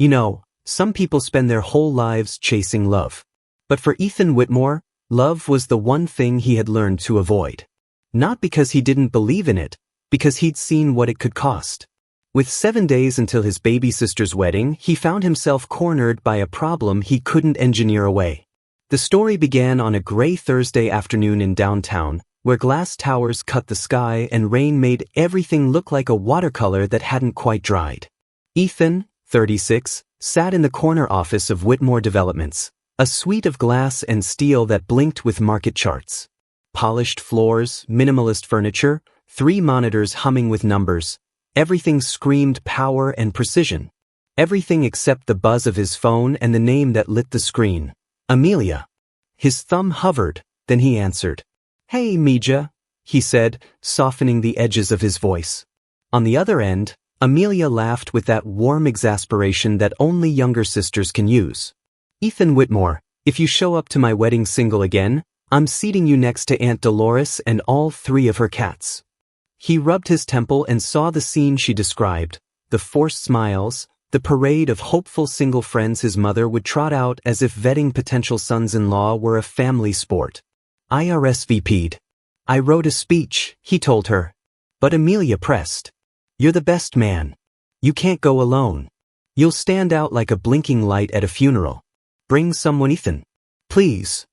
You know, some people spend their whole lives chasing love. But for Ethan Whitmore, love was the one thing he had learned to avoid. Not because he didn't believe in it, because he'd seen what it could cost. With 7 days until his baby sister's wedding, he found himself cornered by a problem he couldn't engineer away. The story began on a gray Thursday afternoon in downtown, where glass towers cut the sky and rain made everything look like a watercolor that hadn't quite dried. Ethan, 36, sat in the corner office of Whitmore Developments, a suite of glass and steel that blinked with market charts. Polished floors, minimalist furniture, 3 monitors humming with numbers. Everything screamed power and precision. Everything except the buzz of his phone and the name that lit the screen. Amelia. His thumb hovered, then he answered. "Hey, Mija," he said, softening the edges of his voice. On the other end, Amelia laughed with that warm exasperation that only younger sisters can use. "Ethan Whitmore, if you show up to my wedding single again, I'm seating you next to Aunt Dolores and all 3 of her cats." He rubbed his temple and saw the scene she described, the forced smiles, the parade of hopeful single friends his mother would trot out as if vetting potential sons-in-law were a family sport. "I RSVP'd. I wrote a speech," he told her. But Amelia pressed. "You're the best man. You can't go alone. You'll stand out like a blinking light at a funeral. Bring someone, Ethan. Please."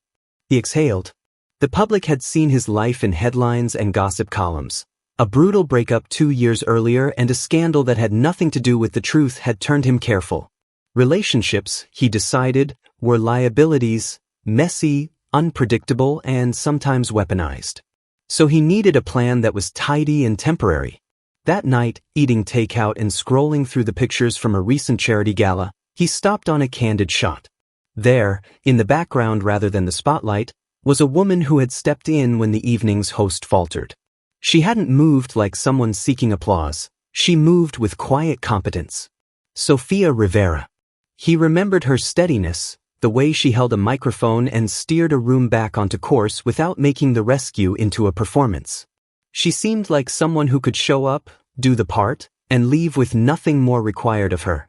He exhaled. The public had seen his life in headlines and gossip columns. A brutal breakup 2 years earlier and a scandal that had nothing to do with the truth had turned him careful. Relationships, he decided, were liabilities, messy, unpredictable, and sometimes weaponized. So he needed a plan that was tidy and temporary. That night, eating takeout and scrolling through the pictures from a recent charity gala, he stopped on a candid shot. There, in the background rather than the spotlight, was a woman who had stepped in when the evening's host faltered. She hadn't moved like someone seeking applause. She moved with quiet competence. Sofia Rivera. He remembered her steadiness, the way she held a microphone and steered a room back onto course without making the rescue into a performance. She seemed like someone who could show up, do the part, and leave with nothing more required of her.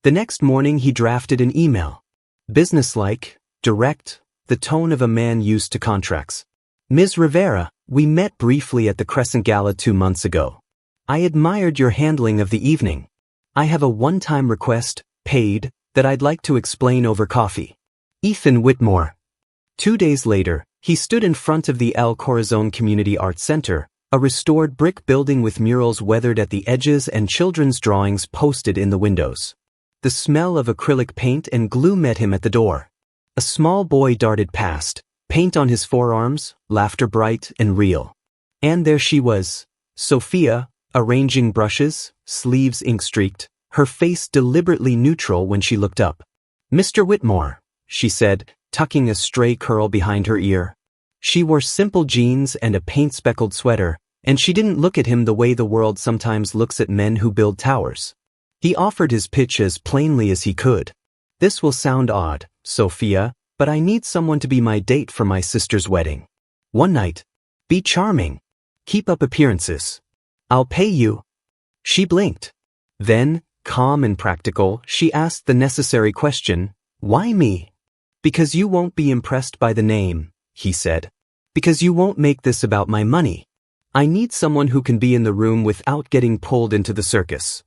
The next morning he drafted an email. Businesslike, direct, the tone of a man used to contracts. "Ms. Rivera, we met briefly at the Crescent Gala 2 months ago. I admired your handling of the evening. I have a one-time request, paid, that I'd like to explain over coffee. Ethan Whitmore." 2 days later, he stood in front of the El Corazon Community Arts Center, a restored brick building with murals weathered at the edges and children's drawings posted in the windows. The smell of acrylic paint and glue met him at the door. A small boy darted past, paint on his forearms, laughter bright and real. And there she was, Sofia, arranging brushes, sleeves ink-streaked, her face deliberately neutral when she looked up. "Mr. Whitmore," she said, tucking a stray curl behind her ear. She wore simple jeans and a paint-speckled sweater, and she didn't look at him the way the world sometimes looks at men who build towers. He offered his pitch as plainly as he could. "This will sound odd, Sofia, but I need someone to be my date for my sister's wedding. One night. Be charming. Keep up appearances. I'll pay you." She blinked. Then, calm and practical, she asked the necessary question, "Why me?" "Because you won't be impressed by the name," he said. "Because you won't make this about my money. I need someone who can be in the room without getting pulled into the circus."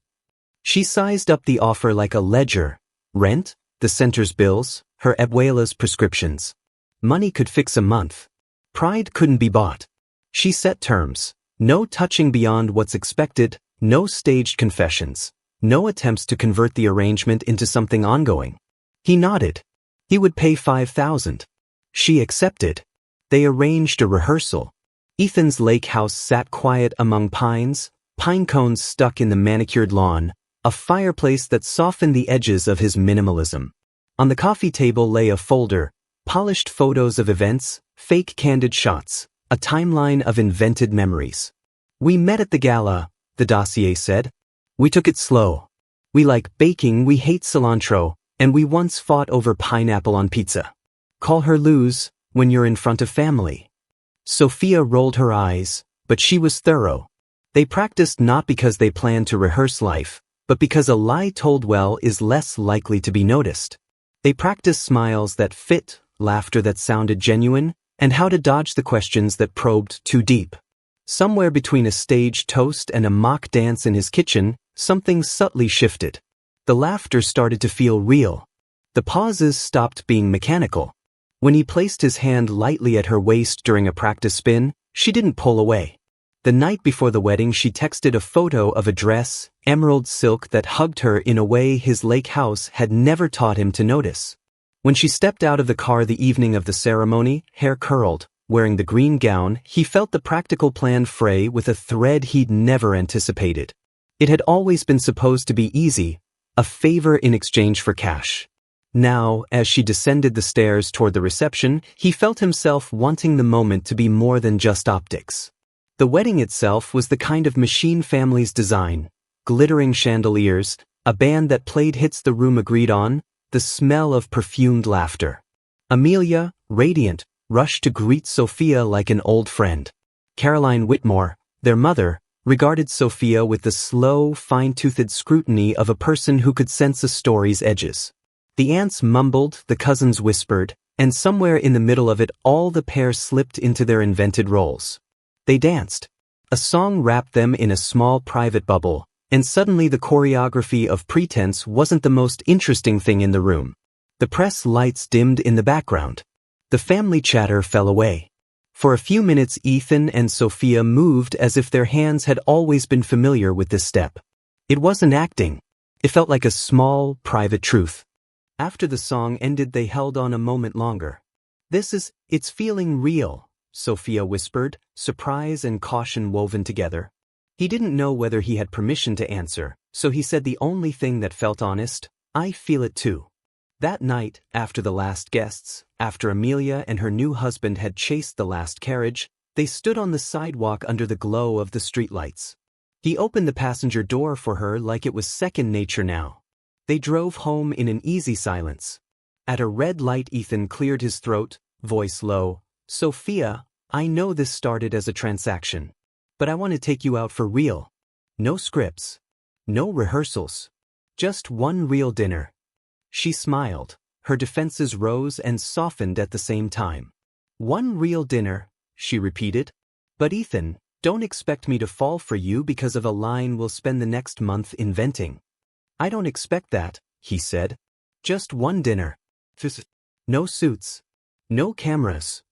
She sized up the offer like a ledger. Rent, the center's bills, her abuela's prescriptions. Money could fix a month. Pride couldn't be bought. She set terms. No touching beyond what's expected, no staged confessions, no attempts to convert the arrangement into something ongoing. He nodded. He would pay $5,000. She accepted. They arranged a rehearsal. Ethan's lake house sat quiet among pines, pine cones stuck in the manicured lawn, a fireplace that softened the edges of his minimalism. On the coffee table lay a folder, polished photos of events, fake candid shots, a timeline of invented memories. "We met at the gala," the dossier said. "We took it slow. We like baking, we hate cilantro, and we once fought over pineapple on pizza. Call her Luz when you're in front of family." Sofia rolled her eyes, but she was thorough. They practiced not because they planned to rehearse life, but because a lie told well is less likely to be noticed. They practiced smiles that fit, laughter that sounded genuine, and how to dodge the questions that probed too deep. Somewhere between a staged toast and a mock dance in his kitchen, something subtly shifted. The laughter started to feel real. The pauses stopped being mechanical. When he placed his hand lightly at her waist during a practice spin, she didn't pull away. The night before the wedding, she texted a photo of a dress, emerald silk, that hugged her in a way his lake house had never taught him to notice. When she stepped out of the car the evening of the ceremony, hair curled, wearing the green gown, he felt the practical plan fray with a thread he'd never anticipated. It had always been supposed to be easy, a favor in exchange for cash. Now, as she descended the stairs toward the reception, he felt himself wanting the moment to be more than just optics. The wedding itself was the kind of machine families design: glittering chandeliers, a band that played hits the room agreed on, the smell of perfumed laughter. Amelia, radiant, rushed to greet Sofia like an old friend. Caroline Whitmore, their mother, regarded Sofia with the slow, fine-toothed scrutiny of a person who could sense a story's edges. The aunts mumbled, the cousins whispered, and somewhere in the middle of it all the pair slipped into their invented roles. They danced. A song wrapped them in a small private bubble, and suddenly the choreography of pretense wasn't the most interesting thing in the room. The press lights dimmed in the background. The family chatter fell away. For a few minutes Ethan and Sofia moved as if their hands had always been familiar with this step. It wasn't acting. It felt like a small, private truth. After the song ended they held on a moment longer. It's feeling real, Sofia whispered, surprise and caution woven together. He didn't know whether he had permission to answer, so he said the only thing that felt honest: I feel it too. That night, after the last guests, after Amelia and her new husband had chased the last carriage, they stood on the sidewalk under the glow of the streetlights. He opened the passenger door for her like it was second nature now. They drove home in an easy silence. At a red light Ethan cleared his throat, voice low. Sofia, I know this started as a transaction, but I want to take you out for real. No scripts. No rehearsals. Just one real dinner. She smiled. Her defenses rose and softened at the same time. One real dinner, she repeated. But Ethan, don't expect me to fall for you because of a line we'll spend the next month inventing. I don't expect that, he said. Just one dinner. No suits. No cameras.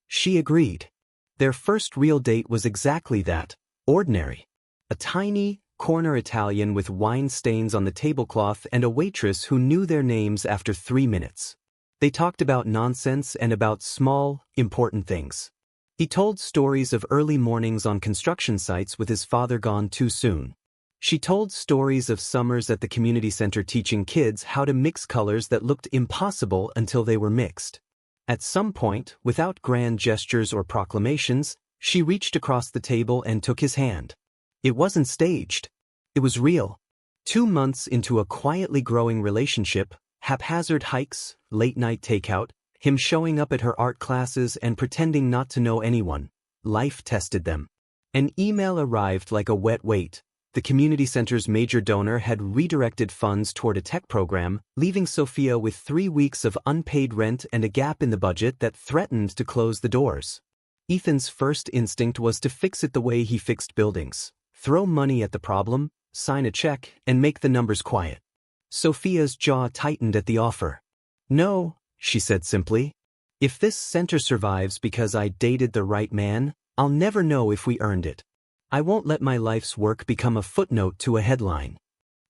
She agreed. Their first real date was exactly that, ordinary. A tiny, corner Italian with wine stains on the tablecloth and a waitress who knew their names after 3 minutes. They talked about nonsense and about small, important things. He told stories of early mornings on construction sites with his father gone too soon. She told stories of summers at the community center teaching kids how to mix colors that looked impossible until they were mixed. At some point, without grand gestures or proclamations, she reached across the table and took his hand. It wasn't staged. It was real. 2 months into a quietly growing relationship, haphazard hikes, late-night takeout, him showing up at her art classes and pretending not to know anyone. Life tested them. An email arrived like a wet weight. The community center's major donor had redirected funds toward a tech program, leaving Sofia with 3 weeks of unpaid rent and a gap in the budget that threatened to close the doors. Ethan's first instinct was to fix it the way he fixed buildings: throw money at the problem, sign a check, and make the numbers quiet. Sofia's jaw tightened at the offer. No, she said simply. If this center survives because I dated the right man, I'll never know if we earned it. I won't let my life's work become a footnote to a headline.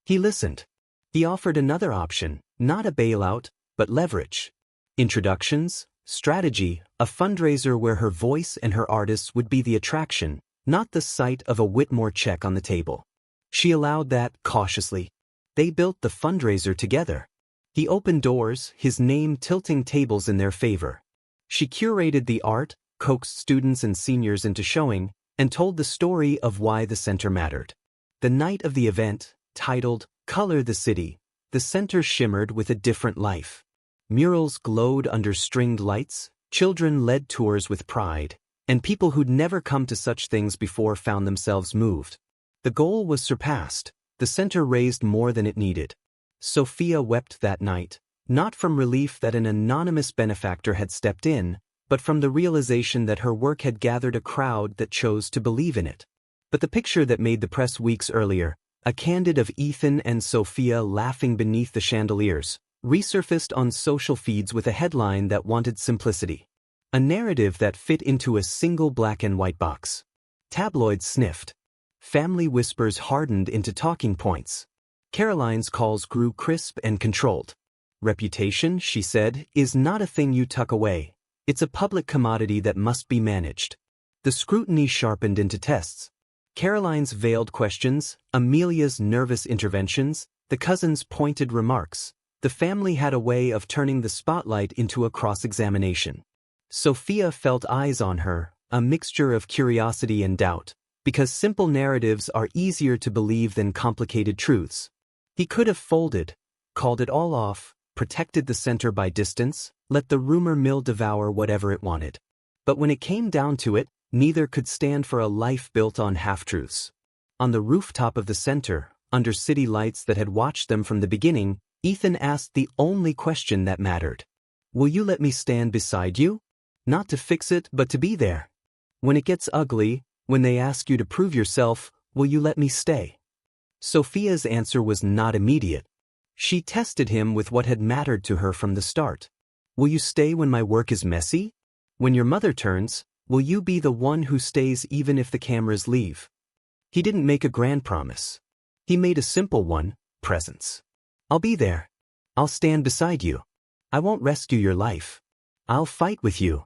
He listened. He offered another option, not a bailout, but leverage. Introductions, strategy, a fundraiser where her voice and her artists would be the attraction, not the sight of a Whitmore check on the table. She allowed that cautiously. They built the fundraiser together. He opened doors, his name tilting tables in their favor. She curated the art, coaxed students and seniors into showing, and told the story of why the center mattered. The night of the event, titled Color the City, the center shimmered with a different life. Murals glowed under stringed lights, children led tours with pride, and people who'd never come to such things before found themselves moved. The goal was surpassed. the center raised more than it needed. Sofia wept that night, not from relief that an anonymous benefactor had stepped in, but from the realization that her work had gathered a crowd that chose to believe in it. But the picture that made the press weeks earlier, a candid of Ethan and Sofia laughing beneath the chandeliers, resurfaced on social feeds with a headline that wanted simplicity. A narrative that fit into a single black and white box. Tabloids sniffed. Family whispers hardened into talking points. Caroline's calls grew crisp and controlled. Reputation, she said, is not a thing you tuck away. It's a public commodity that must be managed. The scrutiny sharpened into tests. Caroline's veiled questions, Amelia's nervous interventions, the cousins' pointed remarks. The family had a way of turning the spotlight into a cross-examination. Sofia felt eyes on her, a mixture of curiosity and doubt, because simple narratives are easier to believe than complicated truths. He could have folded, called it all off, protected the center by distance, let the rumor mill devour whatever it wanted. But when it came down to it, neither could stand for a life built on half-truths. On the rooftop of the center, under city lights that had watched them from the beginning, Ethan asked the only question that mattered. Will you let me stand beside you? Not to fix it, but to be there. When it gets ugly, when they ask you to prove yourself, will you let me stay? Sofia's answer was not immediate. She tested him with what had mattered to her from the start. Will you stay when my work is messy? When your mother turns, will you be the one who stays even if the cameras leave? He didn't make a grand promise. He made a simple one, presence. I'll be there. I'll stand beside you. I won't rescue your life. I'll fight with you.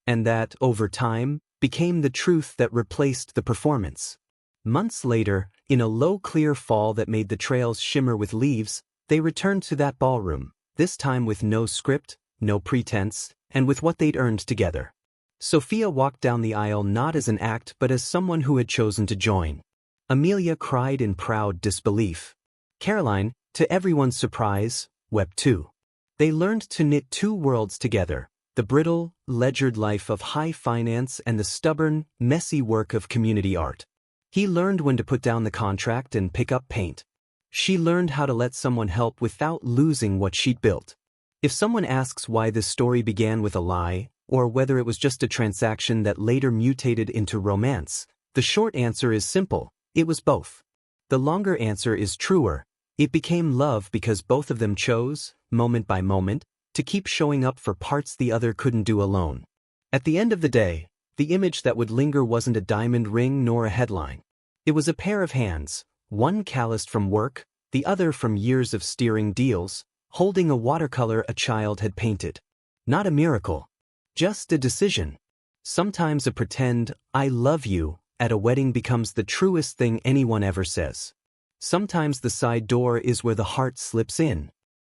And that, over time, became the truth that replaced the performance. Months later, in a low clear fall that made the trails shimmer with leaves, they returned to that ballroom, this time with no script, no pretense, and with what they'd earned together. Sofia walked down the aisle not as an act but as someone who had chosen to join. Amelia cried in proud disbelief. Caroline, to everyone's surprise, wept too. They learned to knit two worlds together, the brittle, ledgered life of high finance and the stubborn, messy work of community art. He learned when to put down the contract and pick up paint. She learned how to let someone help without losing what she'd built. If someone asks why this story began with a lie, or whether it was just a transaction that later mutated into romance, the short answer is simple: it was both. The longer answer is truer: it became love because both of them chose, moment by moment, to keep showing up for parts the other couldn't do alone. At the end of the day, the image that would linger wasn't a diamond ring nor a headline. It was a pair of hands, one calloused from work, the other from years of steering deals, holding a watercolor a child had painted. Not a miracle. Just a decision. Sometimes a pretend, I love you, at a wedding becomes the truest thing anyone ever says. Sometimes the side door is where the heart slips in.